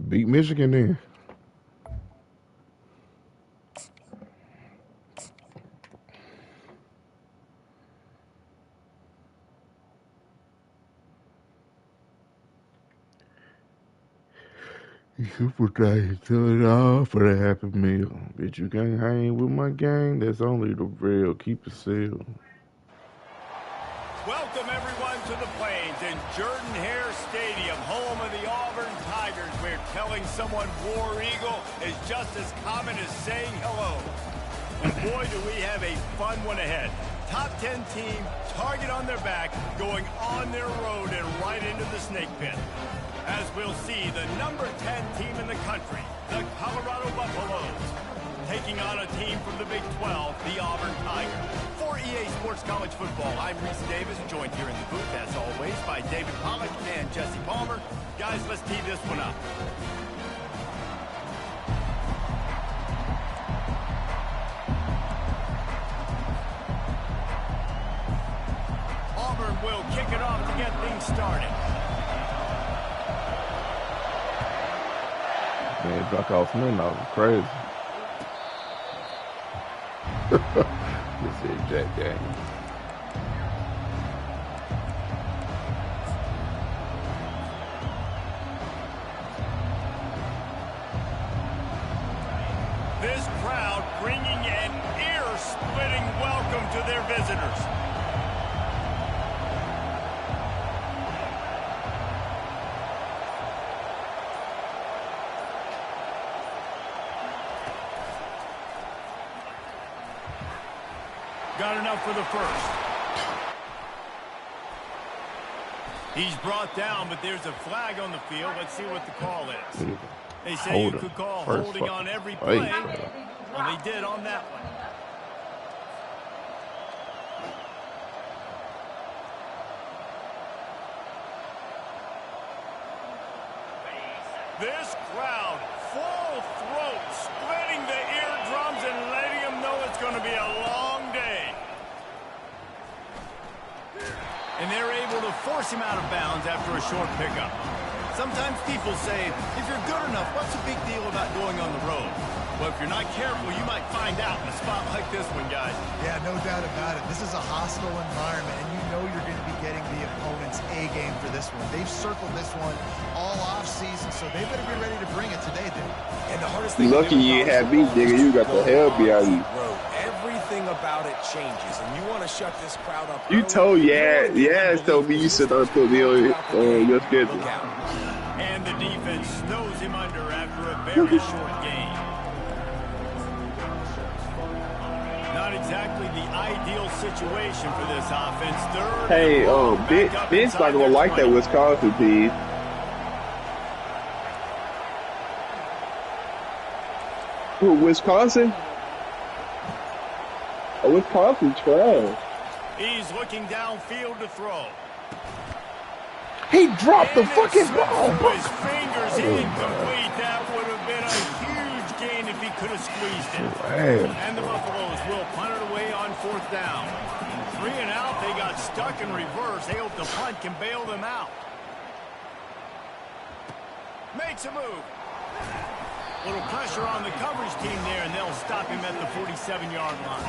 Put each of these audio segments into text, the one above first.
Beat Michigan then. Super dice to it all for the happy meal. Bitch, you can't hang with my gang. That's only the real. Keep it sealed. Welcome, everyone, to the Plains in Jordan-Hare Stadium, home of the Auburn Tigers, where telling someone War Eagle is just as common as saying hello. And boy, do we have a fun one ahead. Top 10 team, target on their back, going on their road and right into the snake pit. As we'll see, the number 10 team in the country, the Colorado Buffaloes, taking on a team from the Big 12, the Auburn Tigers. For EA Sports College Football, I'm Reese Davis, joined here in the booth, as always, by David Pollack and Jesse Palmer. Guys, let's tee this one up. Auburn will kick it off to get things started. Man, Buck off men, that was crazy. This is Jack Daniels. This crowd bringing an ear-splitting welcome to their visitors. Got enough for the first. He's brought down, but there's a flag on the field. Let's see what the call is. They say you could call holding on every play. Well, they did on that one. This crowd, full throat, splitting the eardrums and letting them know it's going to be a long day. And they're able to force him out of bounds after a short pickup. Sometimes people say, if you're good enough, what's the big deal about going on the road? Well, if you're not careful, you might find out in a spot like this one, guys. Yeah, no doubt about it. This is a hostile environment, and you know you're going to be getting the opponent's A game for this one. They've circled this one all off season, so they better be ready to bring it today, dude. And the hardest thing lucky you ain't have me, nigga. You got the hell behind you. Everything about it changes, and you want to shut this crowd up. You told told me you said don't put me on your schedule. And the defense snows him under after a very short game. Not exactly the ideal situation for this offense. Third. Hey, Ben's not gonna like that Wisconsin team. Who, Wisconsin? Oh, Wisconsin trash. He's looking downfield to throw. He dropped the fucking ball. His fingers incomplete. That would have been a huge gain if he could have squeezed it. Wow. And the Buffaloes will punt it away on fourth down. 3 and out. They got stuck in reverse. They hope the punt can bail them out. Makes a move. Little pressure on the coverage team there, and they'll stop him at the 47-yard line.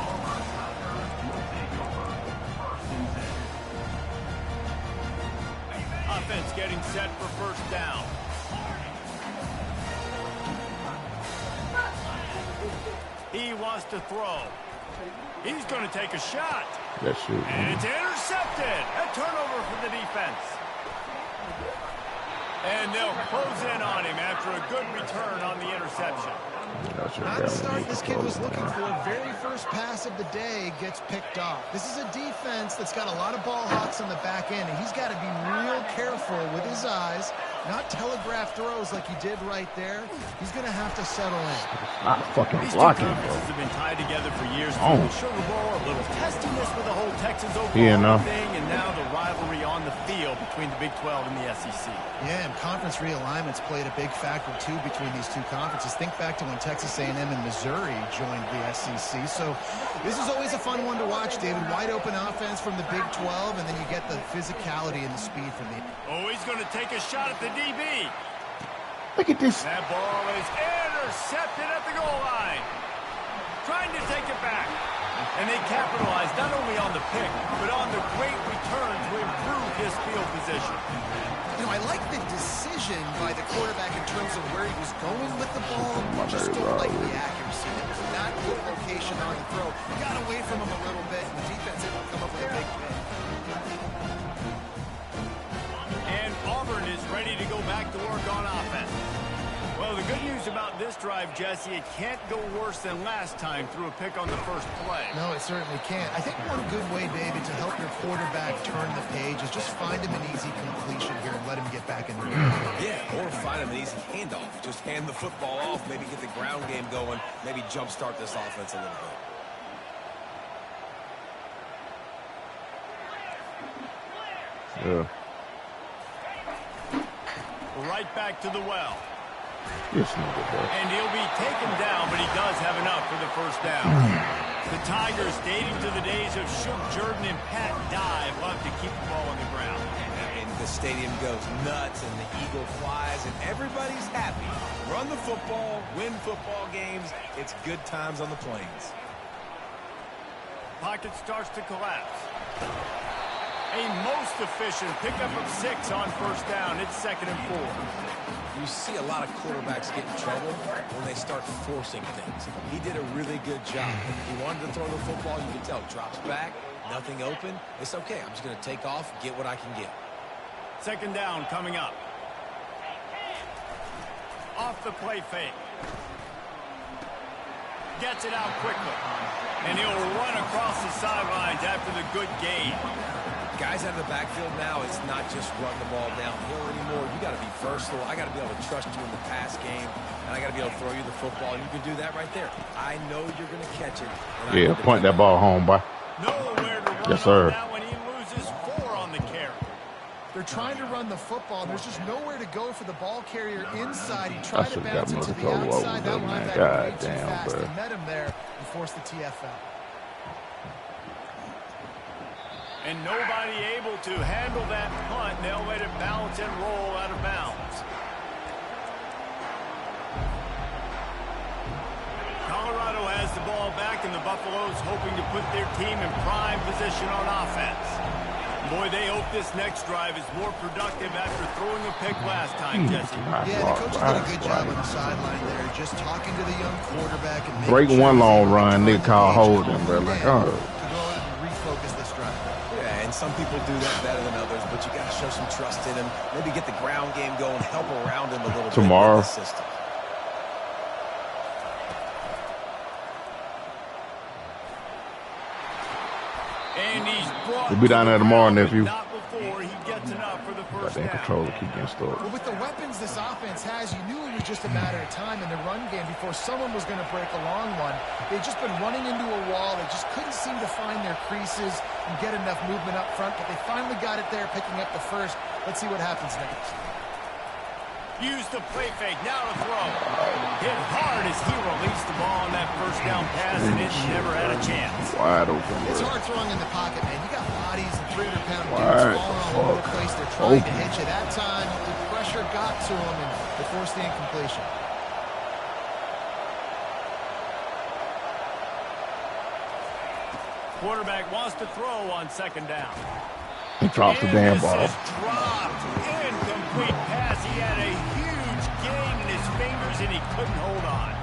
Offense getting set for first down. He wants to throw. He's going to take a shot. That's it. And it's intercepted. A turnover for the defense. And they'll close in on him after a good return on the interception. Not the start this kid was looking for. Very first pass of the day gets picked off. This is a defense that's got a lot of ball hawks on the back end, and he's got to be real careful with his eyes, not telegraph throws like he did right there. He's going to have to settle in. Not fucking These blocking, two bro. conferences have been tied together for years. Oh. The Sugar Bowl, a little testiness with the whole Texas Oklahoma thing, and now the rivalry on the field between the Big 12 and the SEC. Yeah, and conference realignments played a big factor, too, between these two conferences. Think back to when Texas A&M and Missouri joined the SEC. So this is always a fun one to watch, David. Wide open offense from the Big 12, and then you get the physicality and the speed from the... Oh, he's going to take a shot at the DB. Look at this. That ball is intercepted at the goal line. Trying to take it back. And they capitalized not only on the pick, but on the great return to improve his field position. You know, I like the decision by the quarterback in terms of where he was going with the ball. Just don't like the accuracy. Not good location on the throw. Got away from him a little bit, and the defense able to come up with a big pick. And Auburn is ready to go back to work on offense. Well, the good news about this drive, Jesse, it can't go worse than last time through a pick on the first play. No, it certainly can't. I think one good way, David, to help your quarterback turn the page is just find him an easy completion here and let him get back in the game. Yeah, or find him an easy handoff. Just hand the football off, maybe get the ground game going, maybe jumpstart this offense a little bit. Yeah. Right back to the well. This nigga, bro. And he'll be taken down, but he does have enough for the first down. The Tigers, dating to the days of Shook Jordan and Pat Dye, love to keep the ball on the ground. And the stadium goes nuts, and the eagle flies, and everybody's happy. Run the football, win football games. It's good times on the plains. Pocket starts to collapse. A most efficient pickup of 6 on first down. It's 2nd and 4. You see a lot of quarterbacks get in trouble when they start forcing things. He did a really good job. He wanted to throw the football. You can tell. Drops back, nothing open. It's okay. I'm just going to take off, get what I can get. 2nd down coming up. Off the play fake. Gets it out quickly. And he'll run across the sidelines after the good gain. Guys out of the backfield now, it's not just run the ball downhill anymore. You got to be versatile. I got to be able to trust you in the pass game, and I got to be able to throw you the football, and you can do that right there. I know you're going to catch it. Yeah, point that ball home, boy. Nowhere to run yes, sir. Now when he loses 4 on the carry. They're trying to run the football. There's just nowhere to go for the ball carrier inside. He tried to bounce it to the outside. That linebacker way too fast. They met him there and forced the TFL. And nobody able to handle that punt. They'll let it bounce and roll out of bounds. Colorado has the ball back, and the Buffaloes hoping to put their team in prime position on offense. Boy, they hope this next drive is more productive after throwing a pick last time, Jesse. Yeah, the coach did a good job on the sideline there, just talking to the young quarterback and break one long run, nigga call holding, bro. Like, oh. To go out and refocus this drive. And some people do that better than others, but you got to show some trust in him. Maybe get the ground game going, help around him a little tomorrow. bit with the system. And he's brought we'll be down there tomorrow, nephew. Not before he gets enough for the first down. Controller keep getting stuck. Well, with the weapons this offense has, you knew it was just a matter of time in the run game before someone was going to break a long one. They've just been running into a wall. They just couldn't seem to find their creases and get enough movement up front, but they finally got it there, picking up the first. Let's see what happens next. Use the play fake, now to throw. Hit hard as he released the ball on that first down pass, and it never had a chance. Wide open, It's bro. hard throwing in the pocket, man. You got bodies and 300-pound dudes Wide falling all over the fuck place. They're trying to open. hit you. That time, the pressure got to him, and they forced the incompletion. Quarterback wants to throw on 2nd down. He drops the damn ball. This is dropped. Incomplete pass. He had a huge gain in his fingers, and he couldn't hold on.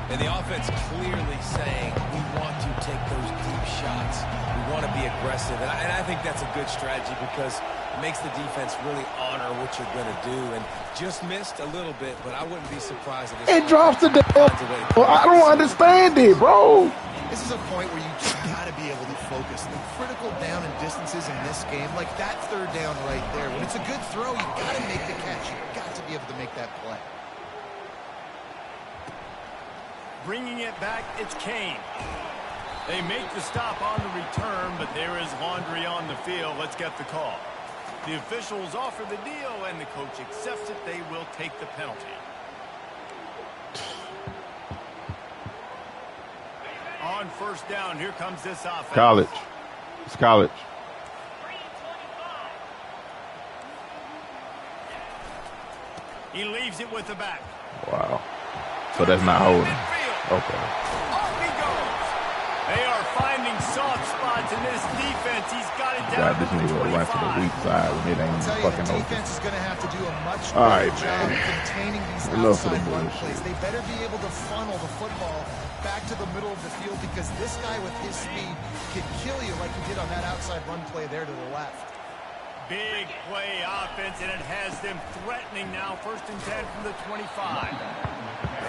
And the offense clearly saying, we want to take those deep shots. We want to be aggressive. And I think that's a good strategy because it makes the defense really honor what you're going to do. And just missed a little bit, but I wouldn't be surprised if It drops the damn ball. I don't understand it, bro. This is a point where you just got to be able to focus. The critical down and distances in this game, like that 3rd down right there. When it's a good throw, you got to make the catch. You got to be able to make that play. Bringing it back, it's Kane. They make the stop on the return, but there is laundry on the field. Let's get the call. The officials offer the deal, and the coach accepts it. They will take the penalty. On first down, here comes this offense. College. It's college. He leaves it with the back. Wow. So that's not holding. Okay. Off he goes. They are finding soft spots in this defense. He's got it down. Got this nigga to run to the weak side when it ain't fucking the open. defense is going to have to do a much All better right, job man. containing these Enough of the outside run bullshit. plays. They better be able to funnel the football back to the middle of the field because this guy with his speed can kill you like he did on that outside run play there to the left. Big play offense, and it has them threatening now. 1st and 10 from the 25.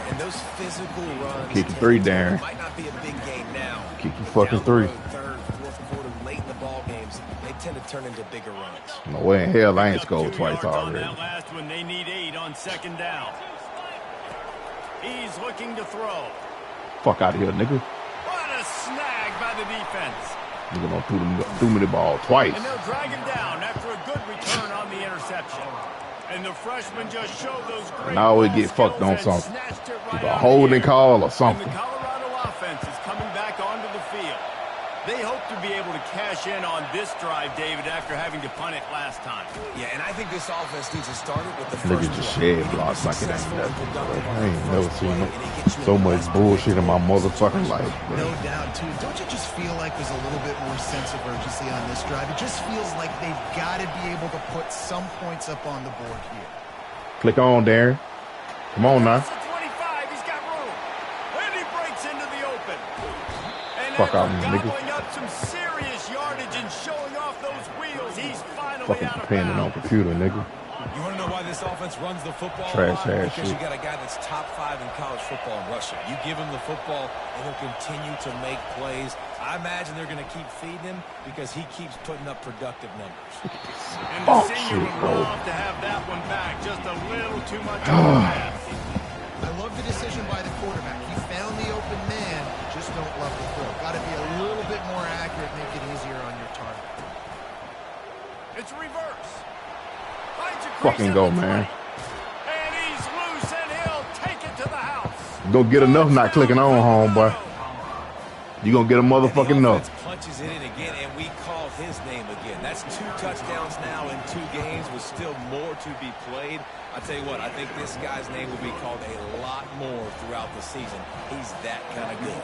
And those physical runs. Kick the 3, Darren. Might not be a big game now. Kick the fucking Down the 3. road, 3rd, 4th quarter, late in the ball games, they tend to turn into bigger runs. No way in hell I ain't Up scored 2 twice yards on already. that last one. They need 8 on 2nd down. He's looking to throw. Fuck out of here, nigga. What a snag by the defense. Nigga don't threw me the ball twice. And they'll drag him down after a good return on the interception. And the freshman just showed those great And I always ball get fucked on skills and something. snatched it Either right a out of holding the air. call or And something. the Colorado offense is coming back onto the field. They hope to be able to cash in on this drive, David, after having to punt it last time. Yeah, and I think this offense needs to start it with the Niggas first just drive. shed blocks like it ain't Successful and nothing. productive on I that ain't first never seen play, and it gets you so in the much best bullshit in my position. motherfucking life, bro. No doubt, too. Don't you just feel like there's a little bit more sense of urgency on this drive? It just feels like they've got to be able to put some points up on the board here. Click on, Darren. Come on now. That's the 25. He's got room. And he breaks into the open. And Fuck after out, nigga. gobbling up some serious yardage and showing off those wheels, he's finally Fucking out of depending on bounds. computer, nigga. You want to know why this offense runs the football Trash a lot? ass Because shit. you got a guy that's top 5 in college football in rushing. You give him the football, and he'll continue to make plays. I imagine they're going to keep feeding him because he keeps putting up productive numbers. And the Fuck senior shit, would bro. love to have that one back. Just a little too much on the pass. I love the decision by the quarterback. He found the open man, just don't love the throw. Got to be a little bit more accurate, make it easier on your target. It's reverse. Finds a crease Fucking at go, the man. 20. And he's loose, and he'll take it to the house. Don't get enough not clicking on, homeboy. You gonna get a motherfucking And the enough. offense punches it in again, and we call his name again. That's 2 touchdowns now in 2 games with still more to be played. I tell you what, I think this guy's name will be called a lot more throughout the season. He's that kind of good.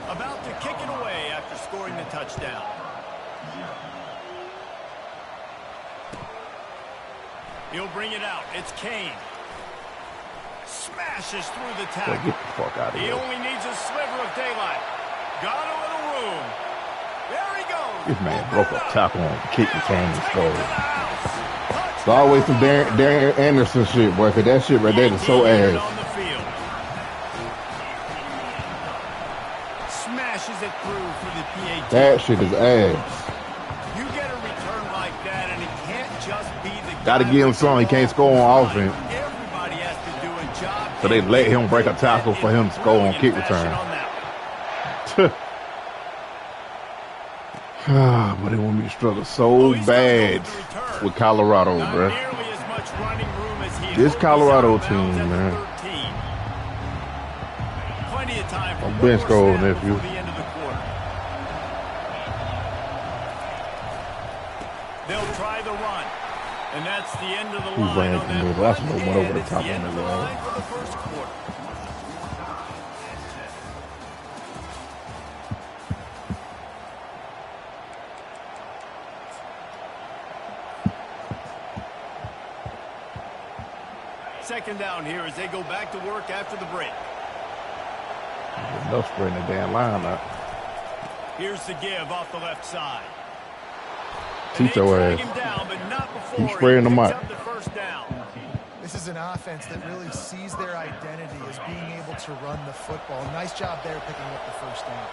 About to kick it away after scoring the touchdown. He'll bring it out. It's Kane. Smashes through the Boy, tackle. get the fuck out of He here. only needs a sliver of daylight. Got a little room. There he goes. This man broke a tackle on kick return and Take it to scored. the house. It's always some Darren Anderson shit, boy, cause that shit right there is so 18 ass. on the field. Smashes it through for the PAT. That shit is ass. You get a return like that, and it can't just be the Gotta guy give him with some. the He can't ball. score on offense. Everybody has to do a job. So they let him break a tackle for him to score on kick return. But they want me to struggle so bad with Colorado, bro. This Colorado team, man. Plenty of time for I'm one bench more goal, snap nephew. before the end of the quarter. They'll try the run. And that's the end of the He line ran on from that the middle. I should have run, went over and the it's top the on end of his the line. line for the first quarter. Second down here as they go back to work after the break. Enough spreading the damn line out. Here's the give off the left side. Teach your ass. Keep spreading them out. The first down. This is an offense that really sees their identity as being able to run the football. Nice job there picking up the first down.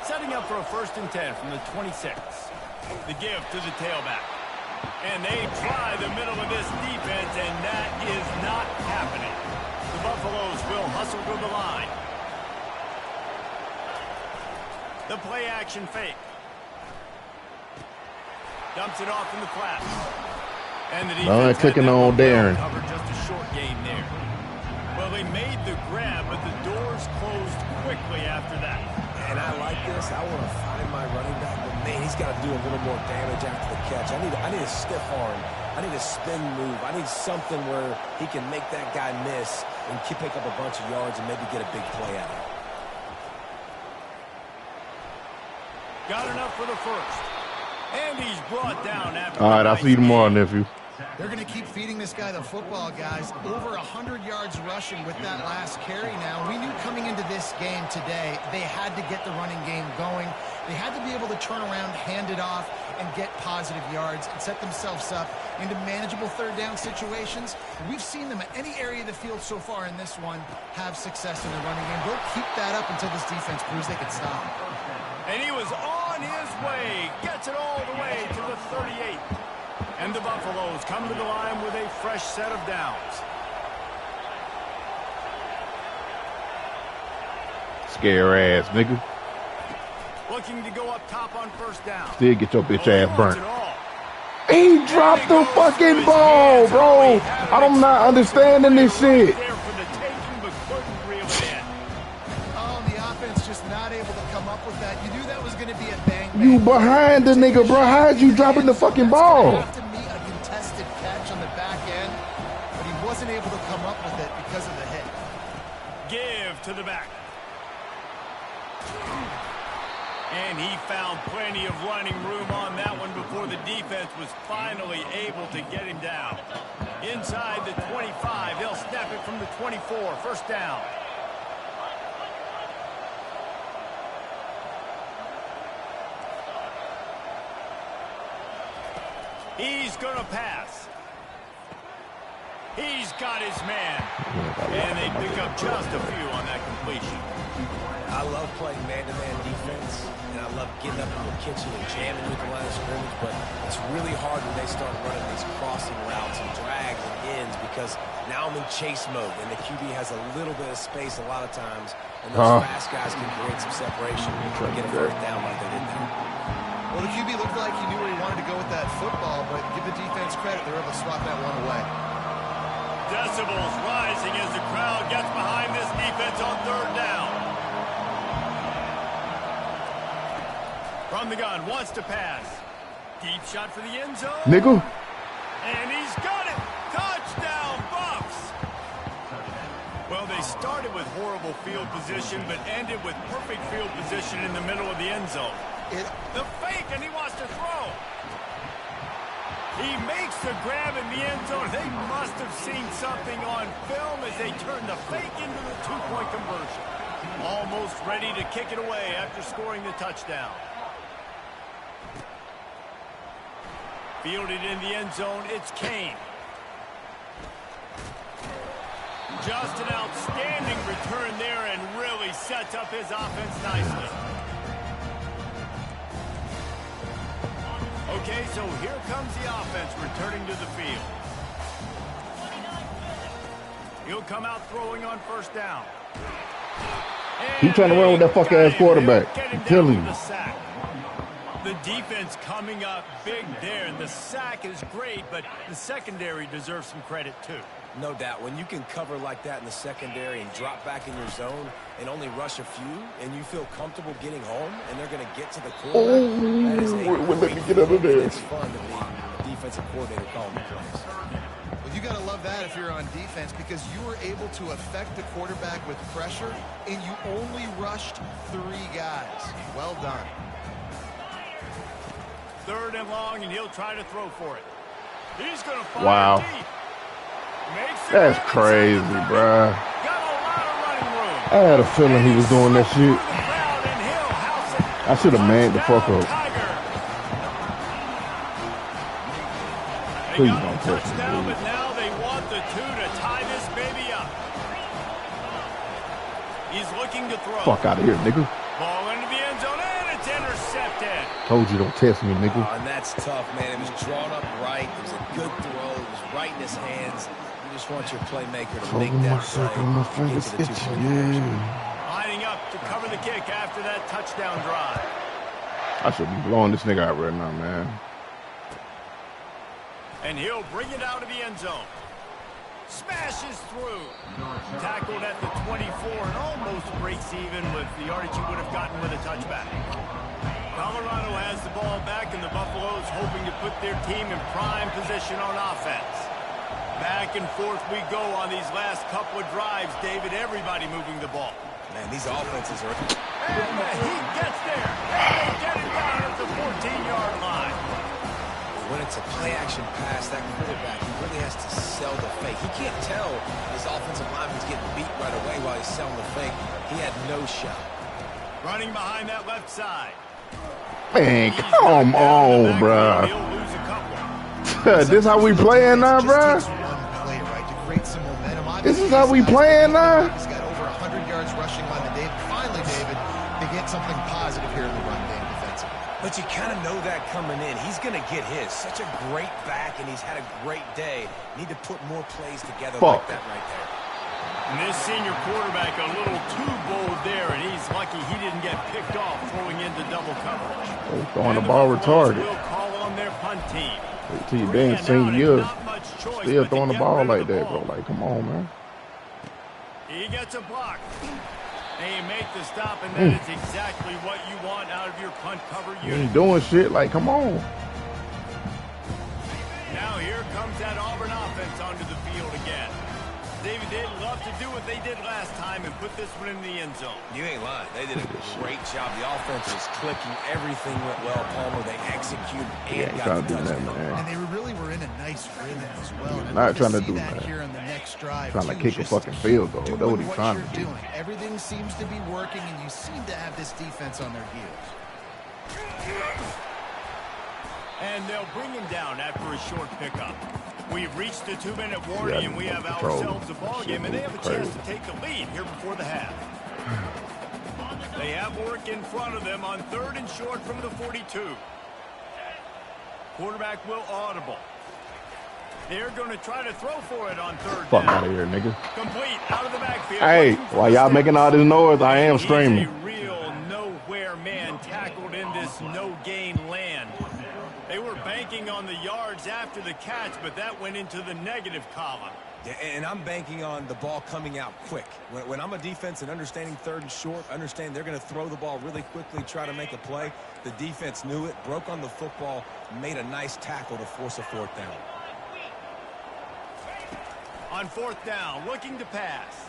Setting up for a 1st and 10 from the 26. The give to the tailback. And they try the middle of this defense, and that is not happening. The Buffaloes will hustle to the line. The play action fake. Dumps it off in the flat. And the defense clicking on Darren. Covered just a short gain there. Well, they made the grab, but the doors closed quickly after that. And I like this. I want to find my running back, but man, he's got to do a little more damage after the catch. I need a stiff arm I need a spin move. I need something where he can make that guy miss and pick up a bunch of yards and maybe get a big play out of it. Got enough for the first. And he's brought down after. All right, I'll see you tomorrow, nephew. They're going to keep feeding this guy the football, guys. Over 100 yards rushing with that last carry now. We knew coming into this game today, they had to get the running game going. They had to be able to turn around, hand it off, and get positive yards and set themselves up into manageable third down situations. We've seen them at any area of the field so far in this one have success in the running game. They'll keep that up until this defense proves they can stop. And he was on his way. Gets it all the way to the 38. And the Buffaloes come to the line with a fresh set of downs. Scare ass, nigga. Looking to go up top on first down. Still get your bitch ass burnt. He dropped the fucking ball, bro. I'm not understanding this shit. Oh, the offense just not able to come up with that. You knew that was going to be a bang. You behind the nigga, bro. How'd you dropping the fucking ball? Wasn't able to come up with it because of the hit. Give to the back. And he found plenty of running room on that one before the defense was finally able to get him down. Inside the 25, they'll snap it from the 24. First down. He's going to pass. He's got his man. And they pick up just a few on that completion. I love playing man-to-man defense, and I love getting up in the kitchen and jamming with the line of scrimmage, but it's really hard when they start running these crossing routes and drags and ends because now I'm in chase mode, and the QB has a little bit of space a lot of times, and those fast guys can create some separation and get a first down like they did there. Well, the QB looked like he knew where he wanted to go with that football, but give the defense credit, they were able to swat that one away. Decibels rising as the crowd gets behind this defense on third down. From the gun, wants to pass. Deep shot for the end zone. Nigga. And he's got it. Touchdown, Buffs. Well, they started with horrible field position, but ended with perfect field position in the middle of the end zone. The fake, and he wants to throw. He makes the grab in the end zone. They must have seen something on film as they turn the fake into the two-point conversion. Almost ready to kick it away after scoring the touchdown. Fielded in the end zone, it's Kane. Just an outstanding return there and really sets up his offense nicely. Okay, so here comes the offense returning to the field. He'll come out throwing on first down. He's trying to run with that fuck-ass quarterback. I'm telling you. The defense coming up big there, and the sack is great, but the secondary deserves some credit too. No doubt. When you can cover like that in the secondary and drop back in your zone and only rush a few, and you feel comfortable getting home, and they're going to get to the quarterback, that is let me get out of there. It's fun to be a defensive coordinator calling the plays. Well, you got to love that if you're on defense because you were able to affect the quarterback with pressure, and you only rushed 3 guys. Well done. Third and long, and he'll try to throw for it. He's going to fire deep. That's crazy, bruh. I had a feeling he was doing that shit. I should have manned the fuck up. Please don't touch me, dude. But now they want the 2 to tie this baby up. He's looking to throw. Fuck out of here, nigga. Ball into the end zone, and it's intercepted. Told you don't test me, nigga. And that's tough, man. It was drawn up right. It was a good throw. It was right in his hands. You just want your playmaker to make that play. My fingers itching. Lining up to cover the kick after that touchdown drive. I should be blowing this nigga out right now, man. And he'll bring it out of the end zone. Smashes through. Tackled at the 24 and almost breaks even with the yardage he would have gotten with a touchback. Colorado has the the ball back, and the Buffaloes hoping to put their team in prime position on offense. Back and forth we go on these last couple of drives, David. Everybody moving the ball. Man, these offenses are... And he gets there. And they get it down at the 14-yard line. When it's a play-action pass, that quarterback, he really has to sell the fake. He can't tell his offensive lineman's getting beat right away while he's selling the fake. He had no shot. Running behind that left side. Man, come on, bro. He'll lose a couple. This how we playing now, bro? This is how we playing now? He's got over 100 yards rushing on the day. Finally, David, they get something positive here in the run game defensively. But you kind of know that coming in. He's going to get his. Such a great back, and he's had a great day. Need to put more plays together like that right there. And this senior quarterback a little too bold there, and he's lucky he didn't get picked off throwing into double coverage. They're throwing the ball retarded. Will call on their punt team. T. Ben senior year, still throwing the ball like that, bro. Like, come on, man. He gets a block. And you make the stop, and that is exactly what you want out of your punt cover unit. You ain't doing shit. Like, come on. Now here comes that Auburn offense onto the field again. David, they'd love to do what they did last time and put this one in the end zone. You ain't lying. They did a great job. The offense was clicking. Everything went well, Palmer. They executed and got the touchdown. And they really were in a nice rhythm as well. And not trying to do that that. Here in the next drive, trying to kick a fucking field goal. That's what he's trying to do. Everything seems to be working, and you seem to have this defense on their heels. And they'll bring him down after a short pickup. We've reached the 2-minute warning, and we have ourselves a ball game, and they have a chance to take the lead here before the half. They have work in front of them on 3rd and short from the 42. Quarterback will audible. They're going to try to throw for it on 3rd down. Fuck out of here, nigga. Complete out of the backfield. Hey, while y'all making all this noise, I am streaming. He's a real nowhere man tackled in this no-gain land. They were banking on the yards after the catch, but that went into the negative column. Yeah, and I'm banking on the ball coming out quick. When I'm a defense and understanding 3rd and short, understand they're going to throw the ball really quickly, try to make a play. The defense knew it, broke on the football, made a nice tackle to force a 4th down. On 4th down, looking to pass.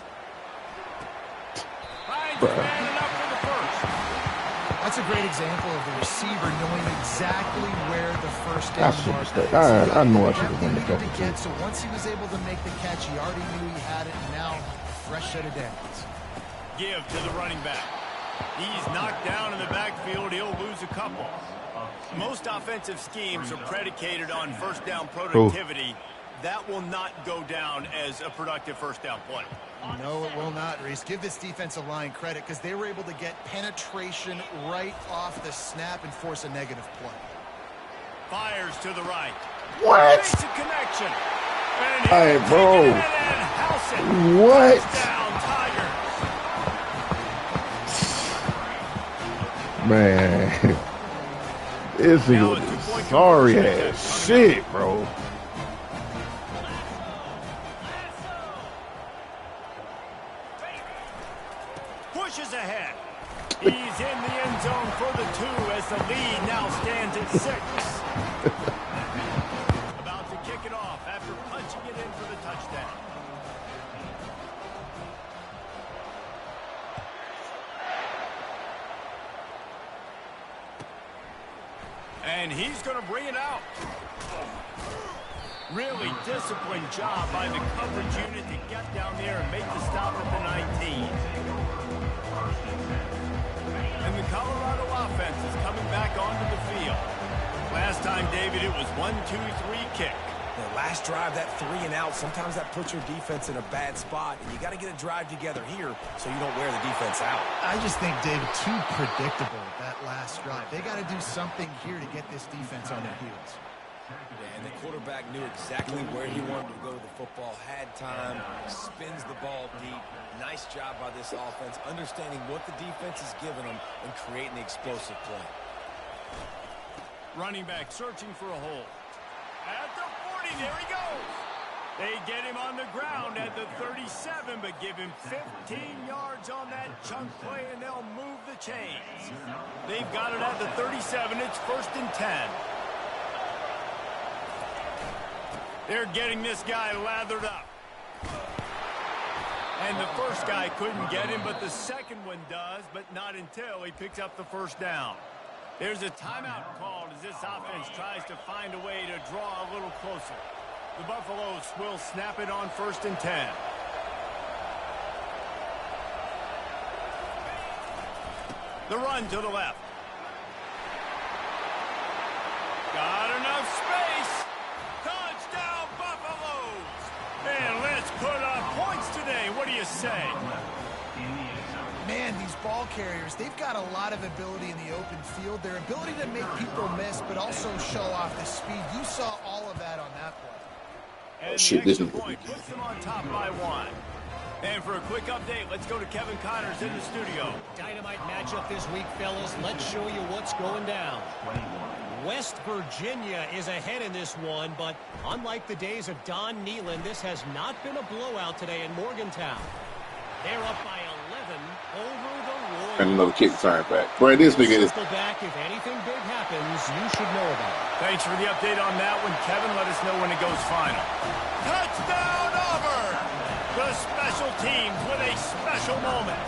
Finds man enough for the first. That's a great example of the receiver knowing exactly where the first down mark is. I know I should have done the catch. So once he was able to make the catch, he already knew he had it, and now fresh set of downs. Give to the running back. He's knocked down in the backfield. He'll lose a couple. Most offensive schemes are predicated on 1st down productivity. That will not go down as a productive 1st down play. No, it will not, Reese. Give this defensive line credit because they were able to get penetration right off the snap and force a negative play. Fires to the right. What? Makes a connection. And hey, bro. What? Down, Tigers. Man. This is sorry ass shit, bro. Pushes ahead. He's in the end zone for the 2 as the lead now stands at 6. About to kick it off after punching it in for the touchdown. And he's going to bring it out. Really disciplined job by the coverage unit to get down there and make the stop at the 19. And the Colorado offense is coming back onto the field. Last time, David, it was 1-2-3 kick. The last drive, that 3 and out, sometimes that puts your defense in a bad spot, and you got to get a drive together here so you don't wear the defense out. I just think, David, too predictable, that last drive. They got to do something here to get this defense on their heels. Yeah, and the quarterback knew exactly where he wanted to go to the football, had time, spins the ball deep. Nice job by this offense, understanding what the defense is giving them and creating the explosive play. Running back searching for a hole. At the 40, there he goes. They get him on the ground at the 37, but give him 15 yards on that chunk play, and they'll move the chains. They've got it at the 37. It's 1st and 10. They're getting this guy lathered up. And the first guy couldn't get him, but the second one does, but not until he picks up the 1st down. There's a timeout called as this offense tries to find a way to draw a little closer. The Buffaloes will snap it on 1st and 10. The run to the left. Got enough space. Touchdown, Buffaloes. And let's put up points today. What do you say? Man, these ball carriers, they've got a lot of ability in the open field. Their ability to make people miss, but also show off the speed. You saw all of that on that play. And the extra point puts them on top by 1. And for a quick update, let's go to Kevin Connors in the studio. Dynamite matchup this week, fellas. Let's show you what's going down. West Virginia is ahead in this one, but unlike the days of Don Nehlen, this has not been a blowout today in Morgantown. They're up by 11 over the Royals. And another kick return back. Boy, this nigga is back. If anything big happens, you should know about it. Thanks for the update on that one, Kevin. Let us know when it goes final. Touchdown, Auburn! The special teams with a special moment.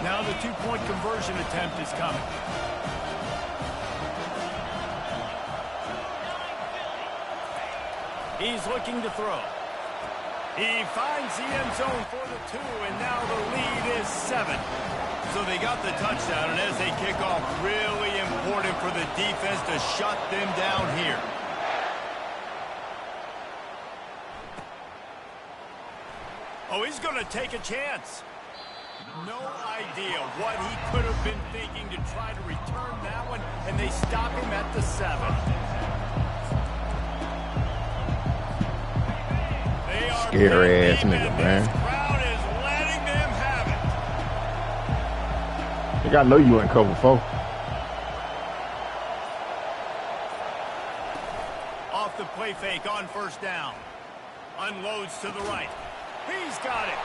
Now the 2-point conversion attempt is coming. He's looking to throw. He finds the end zone for the 2, and now the lead is 7. So they got the touchdown, and as they kick off, really important for the defense to shut them down here. Oh, he's going to take a chance. No idea what he could have been thinking to try to return that one, and they stop him at the 7. Scary ass nigga, man. This crowd is letting them have it. Like, I know you ain't cover 4. Off the play fake on 1st down. Unloads to the right. He's got it.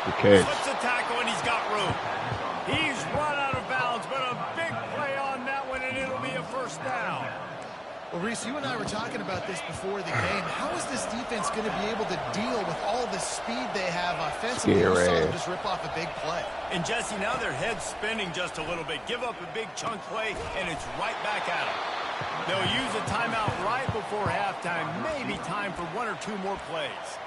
Good catch. Slips a tackle, and he's got room. He's run out of bounds, but a big play on that one, and it'll be a 1st down. Well, Reese, you and I were talking about this before the game. How is this defense going to be able to deal with all the speed they have offensively? You saw them just rip off a big play. And, Jesse, now their head's spinning just a little bit. Give up a big chunk play, and it's right back at them. They'll use a timeout right before halftime. Maybe time for 1 or 2 more plays.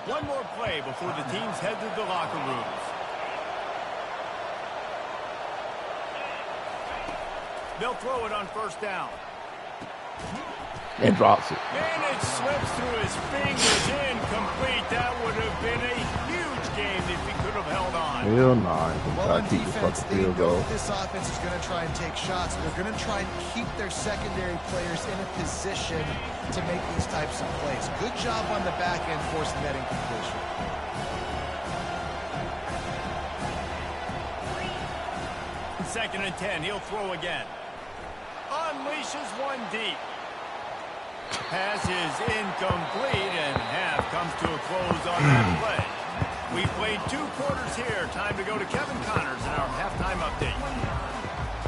One more play before the teams head to the locker rooms. They'll throw it on 1st down. And drops it. And it slips through his fingers, incomplete. That would have been a huge game if he could have held on. Hell nah. Well, on defense, they know this offense is going to try and take shots. They're going to try and keep their secondary players in a position to make these types of plays. Good job on the back end forcing that incompletion. Second and 10. He'll throw again. Unleashes one deep. Pass is incomplete, and half comes to a close on that play. We've played 2 quarters here. Time to go to Kevin Connors in our halftime update.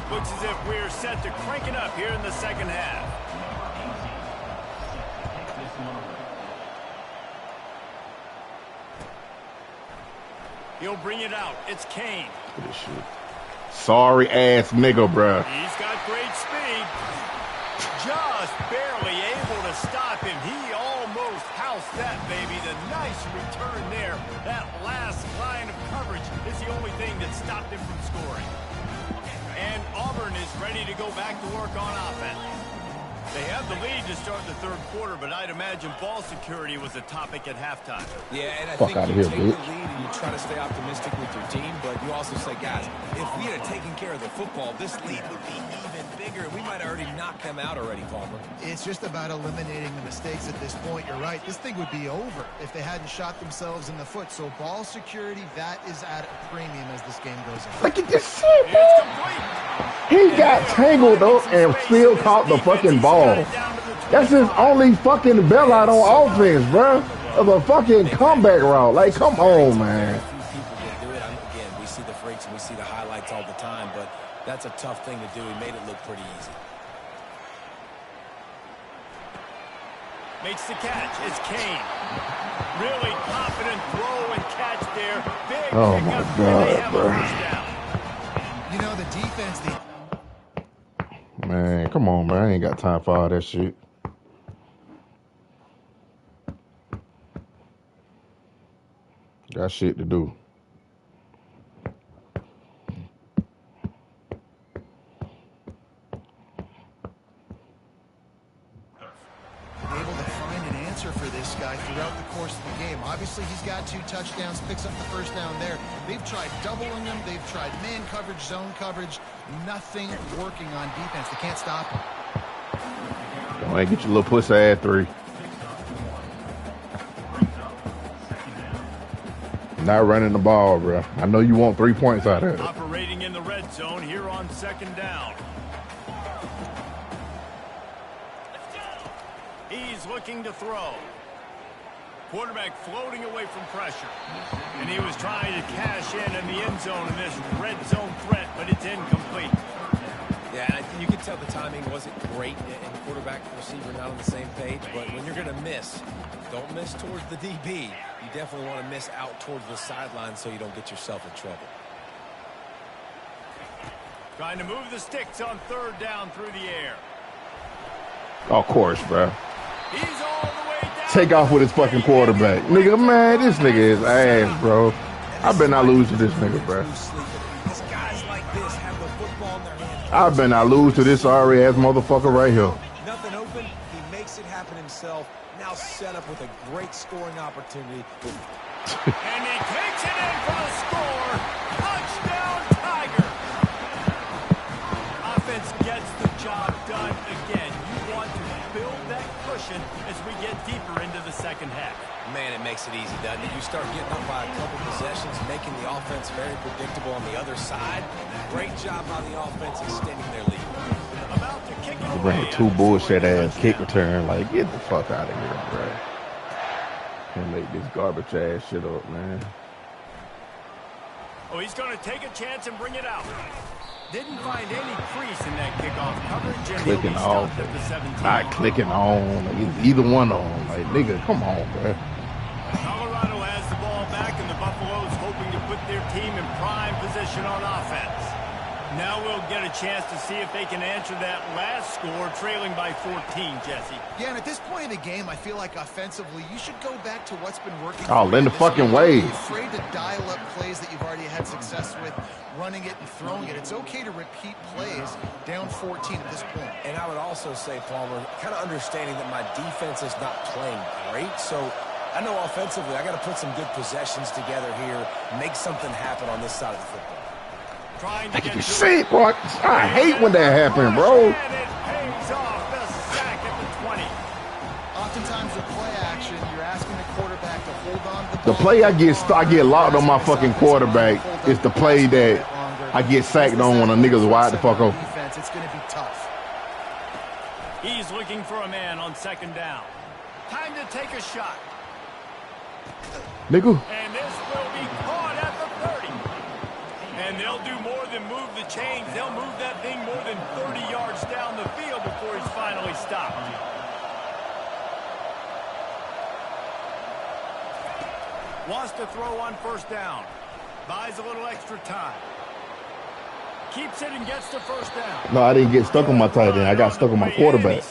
Looks as if we're set to crank it up here in the second half. He'll bring it out. It's Kane. Good shit. Sorry ass nigga, bruh. He's got great speed. Just barely able to stop him. He almost housed that baby. The nice return there. That last line of coverage is the only thing that stopped him from scoring. And Auburn is ready to go back to work on offense. They have the lead to start the 3rd quarter, but I'd imagine ball security was a topic at halftime. Yeah, and I Fuck think here, you take bitch. the lead and you try to stay optimistic with your team, but you also say, guys, if we had taken care of the football, this lead would be even bigger. We might have already knocked them out already, Palmer. It's just about eliminating the mistakes at this point. You're right. This thing would be over if they hadn't shot themselves in the foot. So ball security, that is at a premium as this game goes on. Look at this shit, man. It's complete. He got tangled up and still caught the fucking ball. That's his only fucking bailout on offense, bro. Of a fucking comeback route. Like, come on, man. Again, we see the freaks and we see the highlights all the time, but that's a tough thing to do. He made it look pretty easy. Makes the catch. It's Kane. Really confident throw and catch there. Big oh my God, bro. You know, the defense. Man, come on, man. I ain't got time for all that shit. Got shit to do. Able to find an answer for this guy throughout the course of the game. Obviously, he's got 2 touchdowns, picks up the first down there. They've tried doubling him. They've tried man coverage, zone coverage. Nothing working on defense. They can't stop him. Go ahead, get your little pussy ass 3. Not running the ball, bro. I know you want 3 points out of it. Operating in the red zone here on 2nd down. He's looking to throw. Quarterback floating away from pressure. And he was trying to cash in the end zone in this red zone threat, but it's incomplete. Yeah, you can tell the timing wasn't great and quarterback and receiver not on the same page, but when you're going to miss, don't miss towards the DB. You definitely want to miss out towards the sideline so you don't get yourself in trouble. Trying to move the sticks on 3rd down through the air. Of course, bro. He's all the way down. Take off with his fucking quarterback. Nigga, man, this nigga is ass, bro. I better not lose to this nigga, bro. I better not lose to this sorry ass motherfucker right here. Nothing open. He makes it happen himself. Now set up with a great scoring opportunity. And he takes it in for the score. Touchdown, Tiger. Offense gets the job done again. You want to build that cushion as we get deeper into the 2nd half. Man, it makes it easy, doesn't it? You start getting up by a couple possessions, making the offense very predictable on the other side. Great job by the offense extending their lead. About to kick it away. Bring 2 bullshit ass kick return. Like, get the fuck out of here, bro. Can't make this garbage ass shit up, man. Oh, he's going to take a chance and bring it out. Didn't find any crease in that kickoff coverage. And clicking off. Not clicking on. Like, either one of them. Like, nigga, come on, bro. Colorado has the ball back, and the Buffaloes hoping to put their team in prime position on offense. Now we'll get a chance to see if they can answer that last score, trailing by 14, Jesse. Yeah, and at this point in the game, I feel like offensively, you should go back to what's been working. Oh, in the fucking way. Don't be afraid to dial up plays that you've already had success with, running it and throwing it. It's okay to repeat plays down 14 at this point. And I would also say, Palmer, kind of understanding that my defense is not playing great, so I know offensively I got to put some good possessions together here, make something happen on this side of the football. Trying to get shit, bro. I hate when that happens, bro. And it pays off the sack at the 20. Oftentimes with play action, you're asking the quarterback to hold on to the ball. The play I get locked on my fucking quarterback is the play that I get sacked on when a nigga's wide the fuck open. Defense, it's going to be tough. He's looking for a man on 2nd down. Time to take a shot. Nigga. And this will be caught at the 30. And they'll do more than move the chains. They'll move that thing more than 30 yards down the field before he's finally stopped. Wants to throw on 1st down. Buys a little extra time. Keeps it and gets to 1st down. No, I didn't get stuck on my tight end. I got stuck on my quarterback.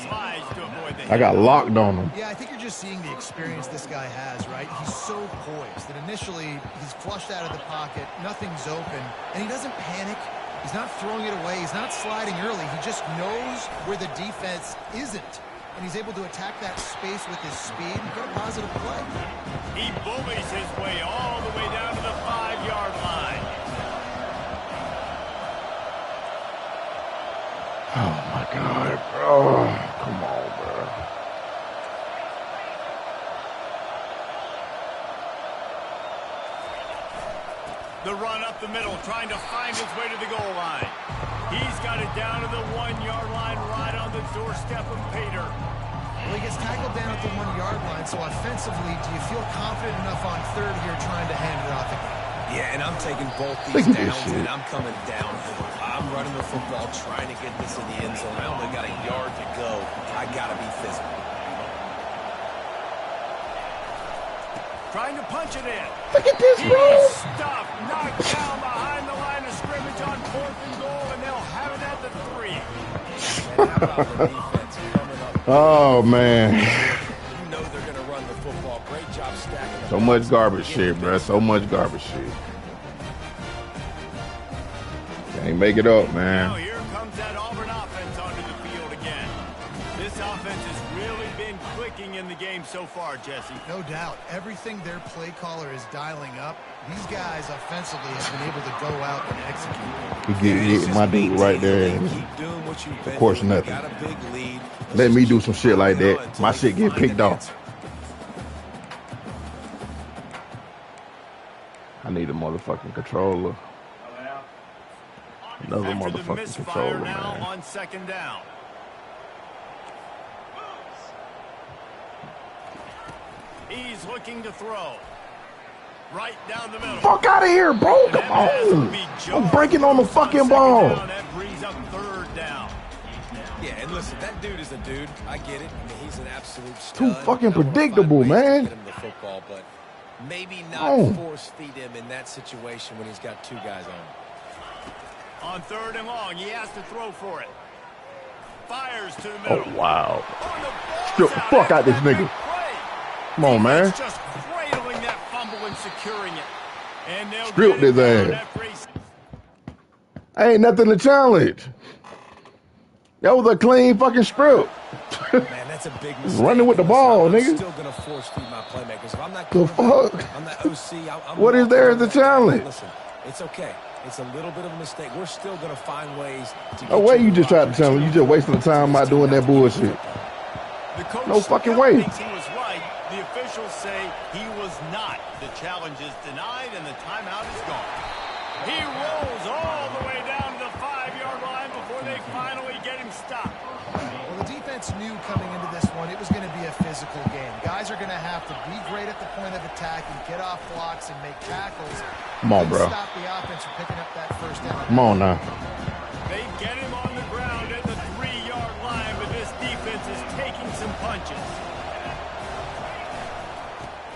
I got locked on him. Yeah, I think you're just seeing the experience this guy has, right? He's so poised that initially he's flushed out of the pocket, nothing's open, and he doesn't panic. He's not throwing it away. He's not sliding early. He just knows where the defense isn't, and he's able to attack that space with his speed and put a positive play. He bullies his way all the way down to the 5-yard line. Oh, my God, bro. Come on, bro. The run up the middle, trying to find his way to the goal line. He's got it down to the 1-yard line, right on the doorstep of Pater. Well, he gets tackled down at the 1-yard line, so offensively, do you feel confident enough on third here trying to hand it off again? Yeah, and I'm taking both these downs, and I'm coming downhill. I'm running the football, trying to get this in the end zone. I only got a yard to go. I got to be physical. Trying to punch it in. Look at this, bro. He's stuffed, knocked down behind the line of scrimmage on 4th and goal, and they'll have it at the 3. And how about the defense coming up? Oh, man. You know they're going to run the football. Great job stacking. So much garbage shit, bro. So much garbage shit. Can't make it up, Now man. here comes that Auburn offense onto the field again. This offense has really been clicking in the game so far, Jesse. No doubt. Everything their play caller is dialing up, these guys offensively have been able to go out and execute. He hit my dude right there. And of course, nothing. Let me do some shit like that. My shit get picked off. I need a motherfucking controller. Another After the motherfucking misfire controller, now man. on 2nd down. He's looking to throw. Right down the middle. Fuck out of here, bro. Come on. I'm breaking on the fucking ball. That brings up 3rd down. Yeah, and listen, that dude is a dude. I get it. I mean, he's an absolute stud. Too fucking predictable, man. Get him the football, but maybe not force feed him in that situation when he's got 2 guys on him. On 3rd and long, he has to throw for it. Fires to the middle. Oh, wow. Get the fuck out this nigga. Come on, man. Just cradling that fumble and securing it. And they'll Stripped his ass. Ain't nothing to challenge. That was a clean fucking strip. Man, that's a big mistake. Running with the ball, I'm nigga. still gonna force feed my playmakers. If I'm not The fuck? I'm that OC. I'm What is there as a challenge? Listen, it's okay. It's a little bit of a mistake. We're still gonna find ways to get No way you just tried to challenge. You just wasting the time out doing that bullshit. No fucking way. Thinks he was right. The officials say he was not. The challenge is denied and the timeout is gone. He rolls all the way down to the 5-yard line before they finally get him stopped. Well, the defense knew coming into this one it was going to be a physical game. Guys are going to have to be great at the point of attack and get off blocks and make tackles. Come on, bro. Stop the offense from picking up that 1st down. Come on now. They get him on the ground at the 3-yard line, but this defense is taking some punches.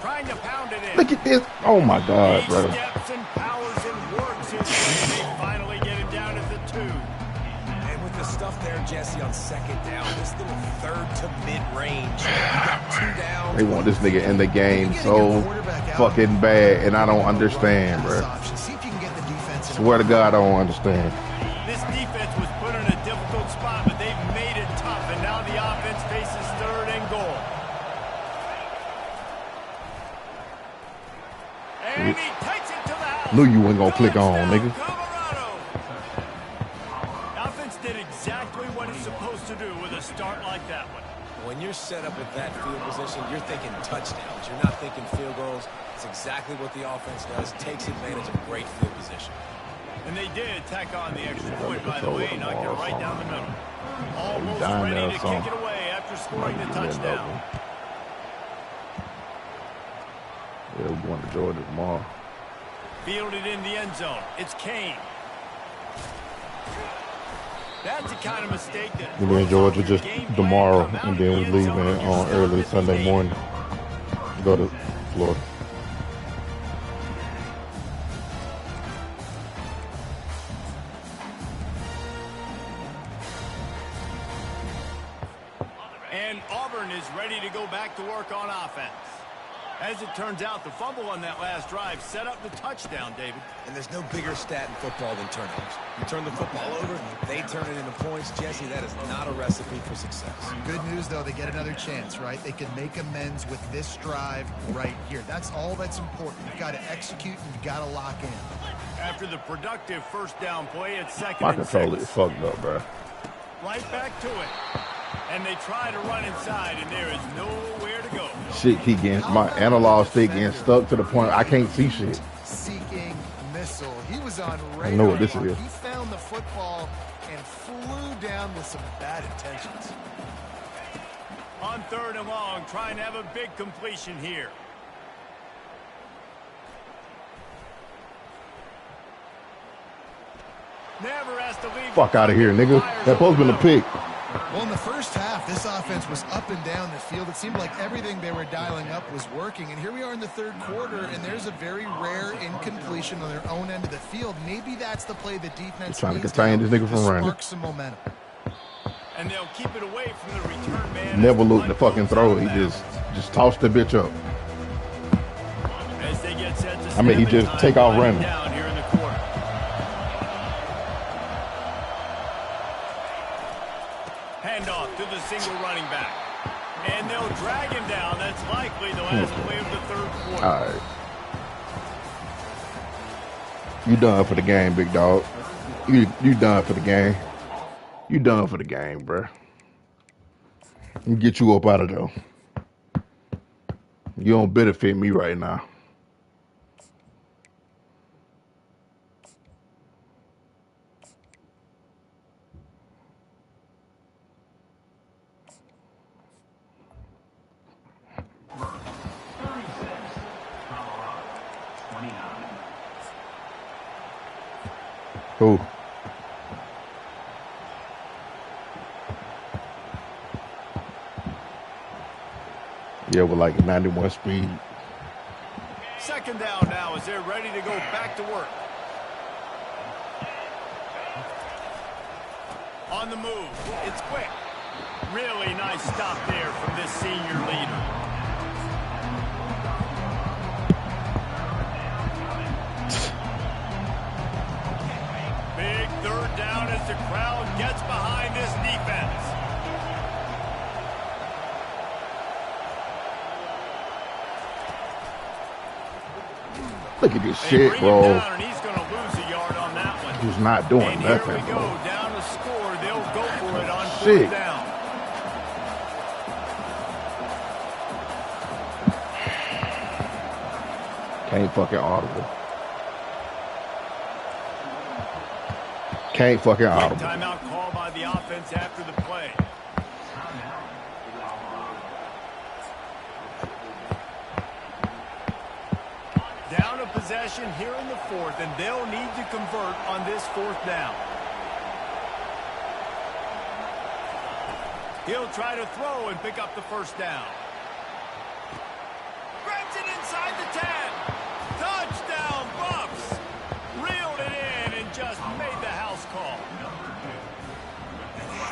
Trying to pound it in. Look at this. Oh, my God, He bro. steps and powers and works his way. They finally get him down at the 2. And with the stuff there, Jesse, on 2nd down, this little 3rd to mid-range, you got 2 downs. They want this nigga in the game so fucking bad, and I don't understand, bro. Swear to God, I don't understand. This defense was put in a difficult spot, but they've made it tough, and now the offense faces 3rd and goal. And he takes it to the house. Knew you wasn't gonna click on, nigga. Colorado. Offense did exactly what it's supposed to do with a start like that one. When you're set up with that field position, you're thinking touchdowns. You're not thinking field goals. It's exactly what the offense does. Takes advantage of great field position. And they did tack on the extra point, by the way, knocked it right down the middle. Almost dying ready there, to son. kick it away after scoring the touchdown. Yeah, we're going to Georgia tomorrow. Fielded in the end zone. It's Kane. That's the kind of mistake that We'll be in Georgia just tomorrow, and then we're leaving on early Sunday morning to go to Florida. And Auburn is ready to go back to work on offense. As it turns out, the fumble on that last drive set up the touchdown, David. And there's no bigger stat in football than turnovers. You turn the football over, they turn it into points. Jesse, that is not a recipe for success. Good news, though, they get another chance, right? They can make amends with this drive right here. That's all that's important. You've got to execute and you've got to lock in. After the productive 1st down play, it's 2nd My and controller 6. is fucked up, bro. Right back to it. And they try to run inside, and there is nowhere to go. Shit keep getting, my analog stick getting stuck to the point I can't see shit. Seeking missile on radar. I know what this is. He found the football and flew down with some bad intentions. On 3rd and long, trying to have a big completion here. Never has to leave. Fuck out of here, nigga. That supposed to be a pick. Well, in the first half, this offense was up and down the field. It seemed like everything they were dialing up was working. And here we are in the 3rd quarter, and there's a very rare incompletion on their own end of the field. Maybe that's the play the defense trying to needs contain this nigga from running. spark some momentum. And they'll keep it away from the return man. Never looked the fucking throw. He just tossed the bitch up. As they get set to I mean, he just take off running. Down here in the corner. Handoff to the single running back. And they'll drag him down. That's likely the last play of the 3rd quarter. All right. You done for the game, big dog. You done for the game. You done for the game, bruh. And get you up out of there. You don't benefit me right now. Who? Yeah, with like 91 speed. 2nd down now as they're ready to go back to work. On the move. It's quick. Really nice stop there from this senior leader. Big 3rd down as the crowd gets behind this defense. Look at this shit, bro. And he's going to lose a yard on that one. He's not doing and nothing, here we go, bro. down to score. They'll go for it on 4th Shit. down. Can't fucking audible. Can't fucking audible. Timeout call by the offense after the play. Down a possession here in the 4th, and they'll need to convert on this 4th down. He'll try to throw and pick up the 1st down. Grabs it inside the 10. Touchdown, Bucks. Reeled it in and just made the house call.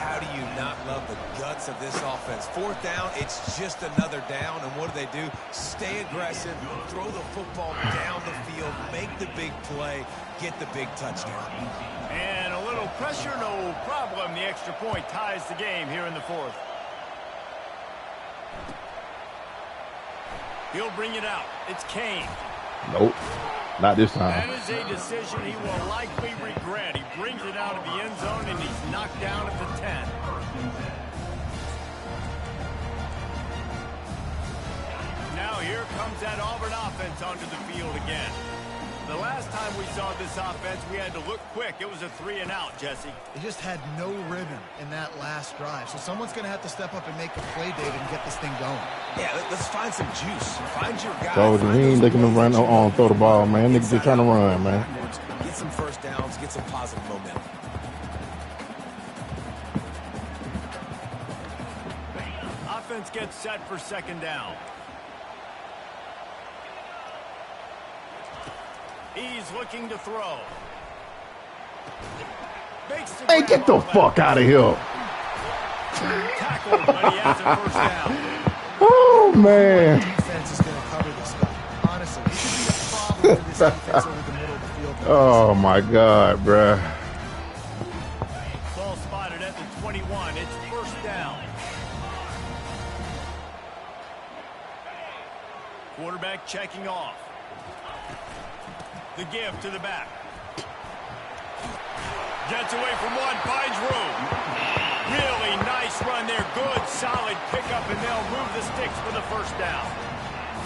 How do you not love the guts of this offense? 4th down, it's just another down, and what do? Stay aggressive, throw the football down the field, make the big play, get the big touchdown. And a little pressure, no problem. The extra point ties the game here in the 4th. He'll bring it out. It's Kane. Nope. Not this time. That is a decision he will likely regret. He brings it out of the end zone, and he's knocked down at the 10. Now here comes that Auburn offense onto the field again. The last time we saw this offense, we had to look quick. It was a 3-and-out, Jesse. They just had no rhythm in that last drive. So someone's going to have to step up and make a play, David, and get this thing going. Yeah, let's find some juice. Find your guy. So he ain't looking to run on throw the ball, man. Niggas just trying to run, man. Get some 1st downs, get some positive momentum. Offense gets set for 2nd down. He's looking to throw. Hey, get the fuck out of here. Tackled, but he has a 1st down. Oh, man. Defense is going to cover this guy. Honestly, this should be a problem for this defense over the middle of the field. Oh, my God, bruh. Ball spotted at the 21. It's 1st down. Quarterback checking off. The give to the back. Gets away from one, finds room. Really nice run there. Good, solid pickup, and they'll move the sticks for the 1st down.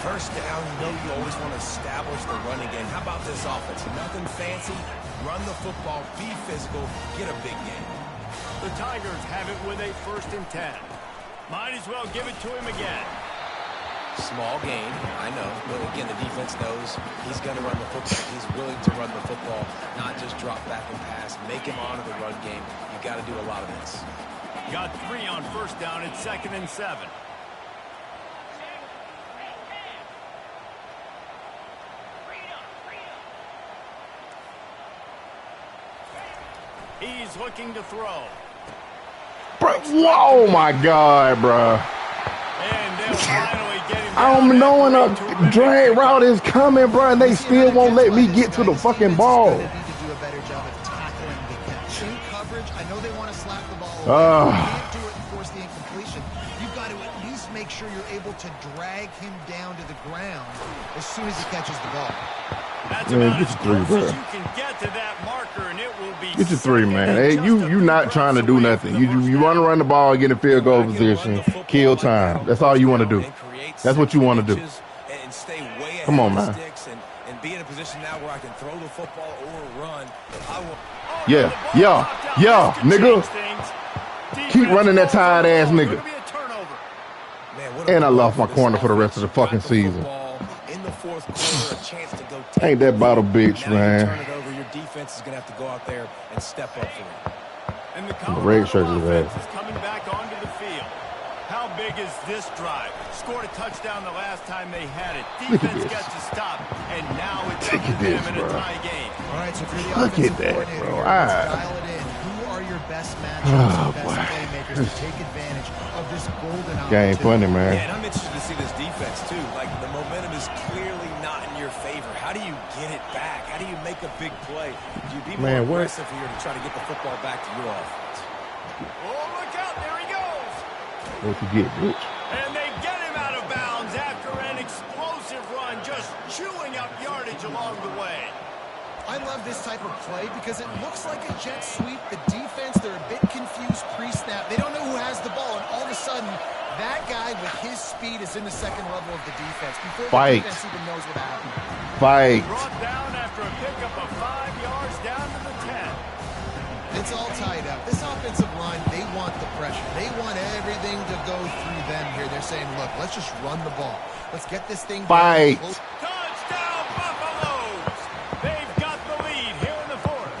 First down, you always want to establish the running game. How about this offense? Nothing fancy. Run the football, be physical, get a big game. The Tigers have it with a 1st and 10. Might as well give it to him again. Small gain, I know. But again, the defense knows he's going to run the football. He's willing to run the football, not just drop back and pass. Make him honor the run game. You got to do a lot of this. Got 3 on 1st down at 2nd and 7. He's looking to throw. Bro, oh my God, bro. And they'll finally get him I'm knowing a drag route is coming, bro, and they still won't let me get to the fucking ball. They need to do a better job of tackling the catch. In coverage, I know they want to slap the ball away. You can't do it and force the incompletion. You've got to at least make sure you're able to drag him down to the ground as soon as he catches the ball. That's Man, about get as your 3, close bro. as you can get to that marker, and it will be Get your 3, man. Hey, just you not trying to do nothing. You want to run the ball, get in field goal position, kill time. That's all you want to do. That's what you want to do. And stay way Come on, ahead of man. the sticks and be in a position now where I can throw the football or run. I will. Yeah, nigga. Keep running that tired ass nigga. Man, what And I a lost my this corner for the rest offense. of the fucking Got season. football in the 4th quarter, a chance to go Ain't that about a bitch, now you man. turn it over. Your defense is going to have to go out there and step up for it. And the red shirts is Colorado bad. offense is coming back onto the field. How big is this drive? Scored a touchdown the last time they had it. Look at Defense this. got to stop, and now it's Look up to at this, them in a bro. tie game. All right, so if you're the Look at offensive that, coordinator, bro. let's dial it in. Who are your best matchups and best playmakers to take advantage of this golden Game opportunity? funny, man. Yeah, and I'm interested to see this defense, too. Like, the momentum is clearly not in your favor. How do you get it back? How do you make a big play? Do you be more Man, what? aggressive here to try to get the football back to your offense? Oh, look out. There he goes. What you get, bitch? And they get him out of bounds after an explosive run, just chewing up yardage along the way. I love this type of play because it looks like a jet sweep. The defense, they're a bit confused pre-snap. They don't know who has the ball, and all of a sudden, that guy with his speed is in the second level of the defense before Fight. the defense even knows what happened. Fight. Brought down after a pickup of 5 yards down to the 10. It's all tied up. This offensive line, they want the pressure. They want everything to go through them here. They're saying, look, let's just run the ball. Let's get this thing Fight. going. Touchdown, Buffaloes! They've got the lead here in the 4th.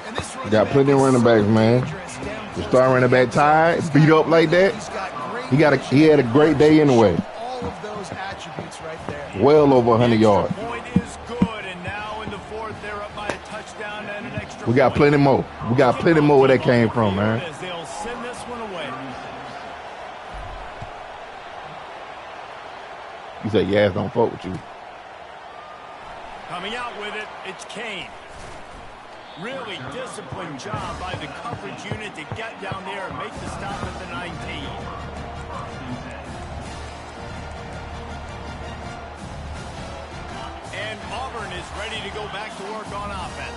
And this running Got back plenty of is running so backs, man. dangerous down The close star to running the back end zone. tied, He's beat got up like that. He's got great He had a great day anyway. all of those attributes right there. Well over 100 yards. The point is good, and now in the 4th, they're up by a touchdown and an extra We got point. plenty more. We got plenty more where that came from, man. As they'll send this one away. You say your ass don't fuck with you. Coming out with it, it's Kane. Really disciplined job by the coverage unit to get down there and make the stop at the 19. And Auburn is ready to go back to work on offense.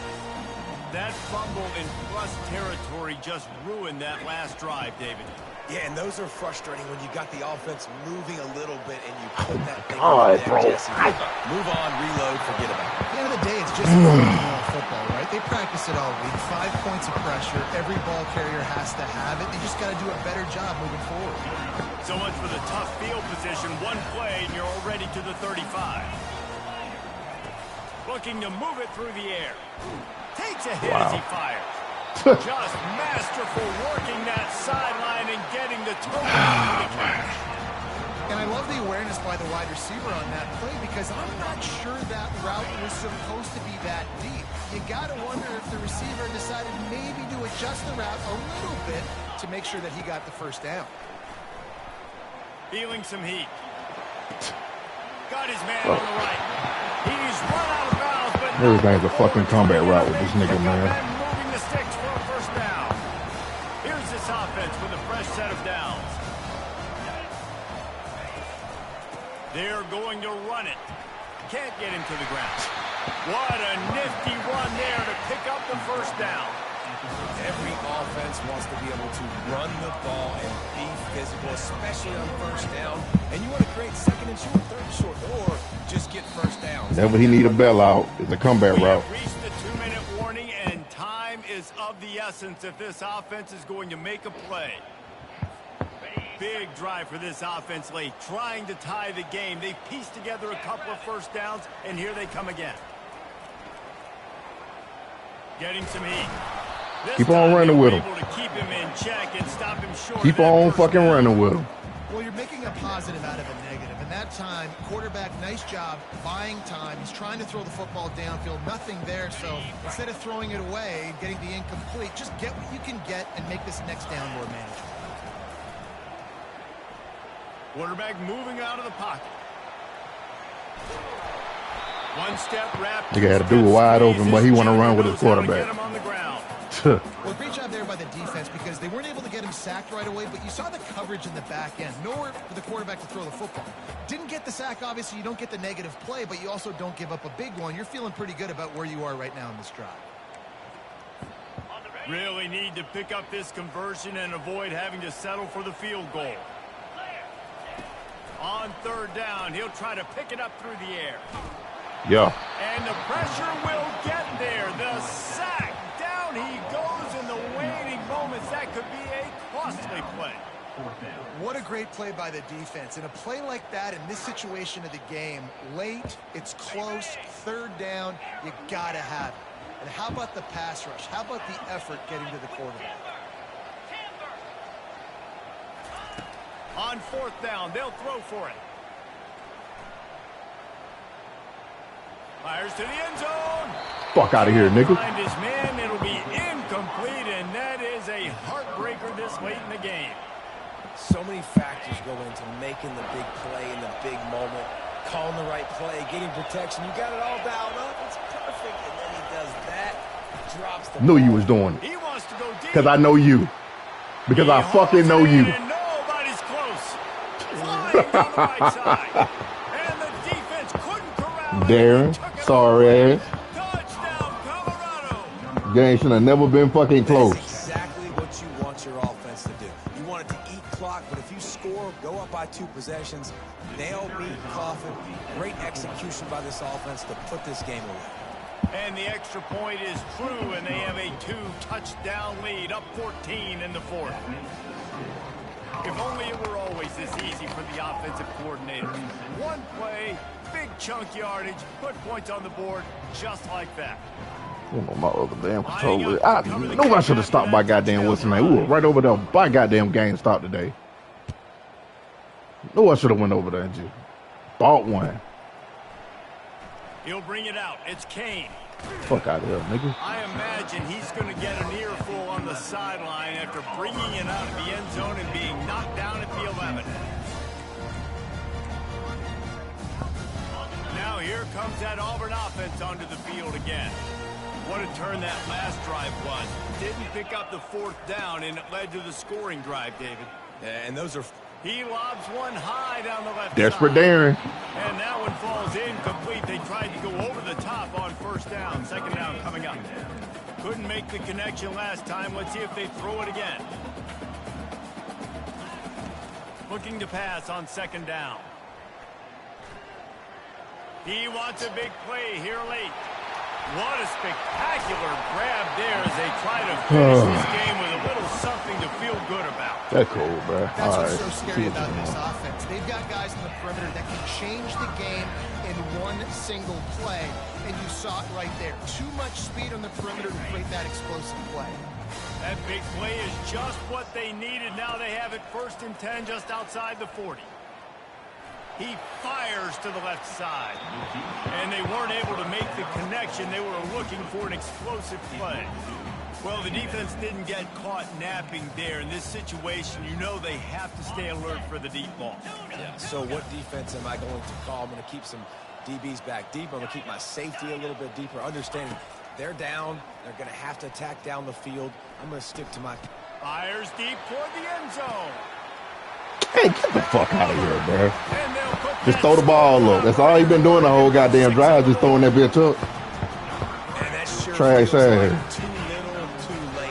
That fumble in plus territory just ruined that last drive, David. Yeah, and those are frustrating when you got the offense moving a little bit and you put that thing God, over there, bro. Jesse. Move on, reload, forget about it. At the end of the day, it's just fundamental football, right? They practice it all week. 5 points of pressure. Every ball carrier has to have it. They just got to do a better job moving forward. So much for the tough field position. One play, and you're already to the 35. Looking to move it through the air. Takes a hit as he fires. Just masterful working that sideline and getting the toe for the catch. And I love the awareness by the wide receiver on that play because I'm not sure that route was supposed to be that deep. You got to wonder if the receiver decided maybe to adjust the route a little bit to make sure that he got the first down. Feeling some heat. Got his man on the right. He's run out of bounds, but Everything's a fucking combat route with this nigga, man. moving the sticks for a first down. Here's this offense with a fresh set of downs. They're going to run it. Can't get him to the ground. What a nifty run there to pick up the first down. Every offense wants to be able to run the ball and be physical, especially on first down. And you want to create second and short, third and short, or just get first down. Whenever he need a bailout, it's a comeback route. We have reached the 2-minute warning, and time is of the essence if this offense is going to make a play. Big drive for this offense late, trying to tie the game. They pieced together a couple of first downs, and here they come again. Getting some heat. Keep on running with him. To keep him in check and stop him short. Keep on fucking running with him. Well, you're making a positive out of a negative. And that time, quarterback, nice job buying time. He's trying to throw the football downfield. Nothing there. So instead of throwing it away, getting the incomplete, just get what you can get and make this next down more manageable. Quarterback moving out of the pocket. One step wrap. Nigga had to do it wide open, but he want to run with his quarterback. Well, great job there by the defense because they weren't able to get him sacked right away, but you saw the coverage in the back end. Nowhere for the quarterback to throw the football. Didn't get the sack, obviously. You don't get the negative play, but you also don't give up a big one. You're feeling pretty good about where you are right now in this drive. Really need to pick up this conversion and avoid having to settle for the field goal. On third down, he'll try to pick it up through the air. Yeah. And the pressure will get there. The sack. Down he goes in the waning moments. That could be a costly play. What a great play by the defense. In a play like that, in this situation of the game, late, it's close, third down, you got to have it. And how about the pass rush? How about the effort getting to the quarterback? On fourth down, they'll throw for it. Fires to the end zone. Fuck out of here, nigga. Find his man, it'll be incomplete, and that is a heartbreaker this late in the game. So many factors go into making the big play in the big moment, calling the right play, getting protection. You got it all dialed up. It's perfect, and then he does that, drops the Knew ball. you was doing it. He wants to go deep. Because I know you. Because I fucking know you. And nobody's close. Flying down the right side. And the defense couldn't corral it. Darren, sorry ass. Touchdown, Colorado. Game should have never been fucking close. That's exactly what you want your offense to do. You want it to eat clock, but if you score, go up by 2 possessions, nail, beat, coffin. Great execution by this offense to put this game away. And the extra point is true, and they have a 2-touchdown lead, up 14 in the fourth. If only it were always this easy for the offensive coordinator. One play, big chunk yardage, put points on the board, just like that. My other damn controller. I knew I should have stopped by goddamn what's the name. We were right over there by goddamn GameStop today. Knew I should have went over there and just bought one. He'll bring it out. It's Kane. Fuck out of here, nigga. I imagine he's going to get an earful on the sideline after bringing it out of the end zone and being knocked down at the 11. Now here comes that Auburn offense onto the field again. What a turn that last drive was. Didn't pick up the fourth down, and it led to the scoring drive, David. Yeah, and those are... He lobs one high down the left Desperate side. Darren. And that one falls incomplete. They tried to go over the top on first down. Second down coming up. Couldn't make the connection last time. Let's see if they throw it again. Looking to pass on second down. He wants a big play here late. What a spectacular grab there as they try to finish this game with a little something to feel good about. That's cool, bro. That's All what's right. so scary about this offense. They've got guys in the perimeter that can change the game in one single play, and you saw it right there. Too much speed on the perimeter to create that explosive play. That big play is just what they needed. Now they have it 1st and 10 just outside the 40. He fires to the left side. And they weren't able to make the connection. They were looking for an explosive play. Well, the defense didn't get caught napping there. In this situation, you know they have to stay alert for the deep ball. Yeah, so what defense am I going to call? I'm going to keep some DBs back deep. I'm going to keep my safety a little bit deeper, understanding they're down. They're going to have to attack down the field. I'm going to stick to my... Fires deep toward the end zone. Hey, get the fuck out of here, bro. Just throw the ball up. That's all he been doing the whole goddamn drive, just throwing that bitch up. And that sure Trash feels ass. like too little, too late.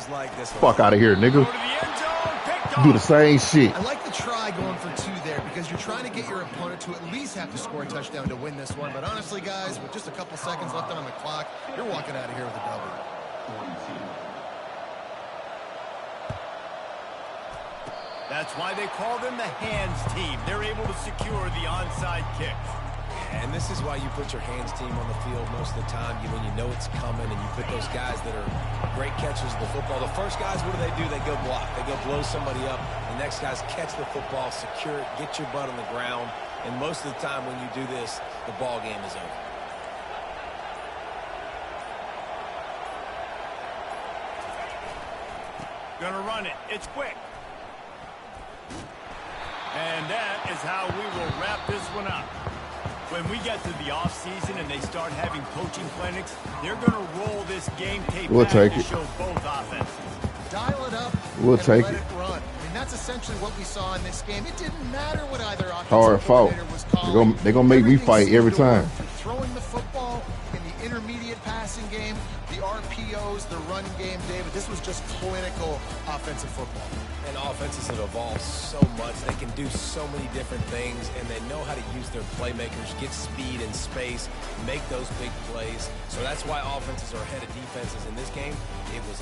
like this one. Fuck out of here, nigga. Go to the end zone, picked off. Do the same shit. I like the try going for 2 there because you're trying to get your opponent to at least have to score a touchdown to win this one. But honestly, guys, with just a couple seconds left on the clock, you're walking out of here with a double. That's why they call them the hands team. They're able to secure the onside kick. And this is why you put your hands team on the field most of the time. When you know it's coming, and you put those guys that are great catchers of the football. The first guys, what do? They go block. They go blow somebody up. The next guys catch the football, secure it, get your butt on the ground. And most of the time when you do this, the ball game is over. Gonna run it. It's quick. And that is how we will wrap this one up. When we get to the offseason and they start having coaching clinics, they're going to roll this game tape We'll back take to it. show both offenses. Dial it up We'll and take let it. it run. I mean, that's essentially what we saw in this game. It didn't matter what either offensive Hard fault. coordinator was calling. They're gonna make me fight every time. Throwing the football in the intermediate passing game, the RPOs, the run game, David. This was just clinical offensive football. And offenses have evolved so much. They can do so many different things, and they know how to use their playmakers, get speed and space, make those big plays. So that's why offenses are ahead of defenses in this game. It was